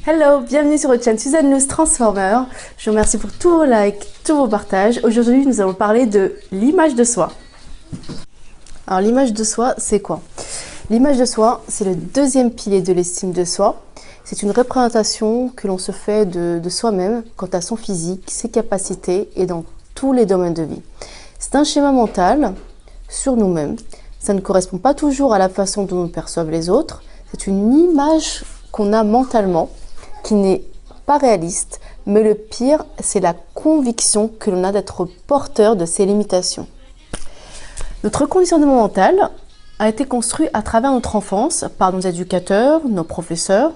Hello, bienvenue sur votre chaîne Suzanne Loose Transformer. Je vous remercie pour tous vos likes, tous vos partages. Aujourd'hui, nous allons parler de l'image de soi. Alors, l'image de soi, c'est quoi? L'image de soi, c'est le deuxième pilier de l'estime de soi. C'est une représentation que l'on se fait de soi-même quant à son physique, ses capacités et dans tous les domaines de vie. C'est un schéma mental sur nous-mêmes. Ça ne correspond pas toujours à la façon dont nous perçoivent les autres. C'est une image qu'on a mentalement, qui n'est pas réaliste, mais le pire, c'est la conviction que l'on a d'être porteur de ces limitations. Notre conditionnement mental a été construit à travers notre enfance par nos éducateurs, nos professeurs.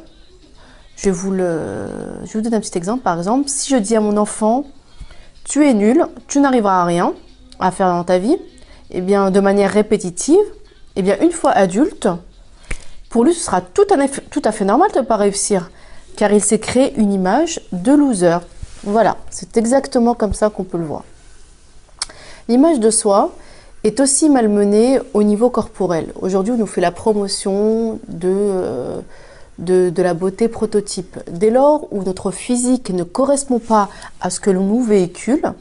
Je vais vous donner un petit exemple. Par exemple, si je dis à mon enfant « tu es nul, tu n'arriveras à rien à faire dans ta vie », eh bien, de manière répétitive, eh bien, une fois adulte, pour lui, ce sera tout à fait normal de ne pas réussir, car il s'est créé une image de loser. Voilà, c'est exactement comme ça qu'on peut le voir. L'image de soi est aussi malmenée au niveau corporel. Aujourd'hui, on nous fait la promotion de la beauté prototype. Dès lors où notre physique ne correspond pas à ce que l'on nous véhicule,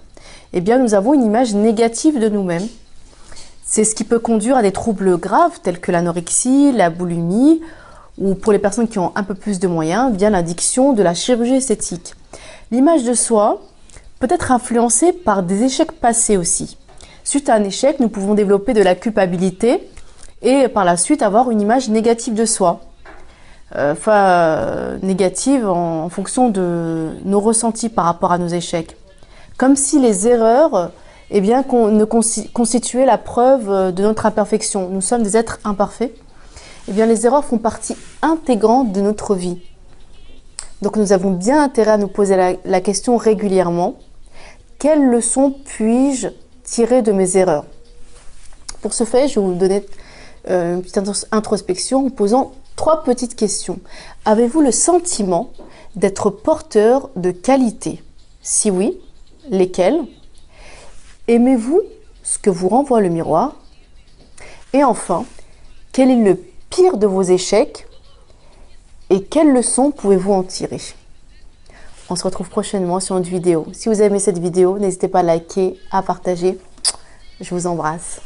eh bien, nous avons une image négative de nous-mêmes. C'est ce qui peut conduire à des troubles graves tels que l'anorexie, la boulimie, ou pour les personnes qui ont un peu plus de moyens, bien l'addiction de la chirurgie esthétique. L'image de soi peut être influencée par des échecs passés aussi. Suite à un échec, nous pouvons développer de la culpabilité et par la suite avoir une image négative de soi. Négative en fonction de nos ressentis par rapport à nos échecs. Comme si les erreurs ne constituaient la preuve de notre imperfection. Nous sommes des êtres imparfaits. Eh bien, les erreurs font partie intégrante de notre vie. Donc, nous avons bien intérêt à nous poser la question régulièrement. Quelles leçons puis-je tirer de mes erreurs? Pour ce fait, je vais vous donner une petite introspection en posant 3 petites questions. Avez-vous le sentiment d'être porteur de qualités? Si oui, lesquelles? Aimez-vous ce que vous renvoie le miroir? Et enfin, quel est le pire de vos échecs et quelles leçons pouvez-vous en tirer? On se retrouve prochainement sur une vidéo. Si vous avez aimé cette vidéo, n'hésitez pas à liker, à partager. Je vous embrasse.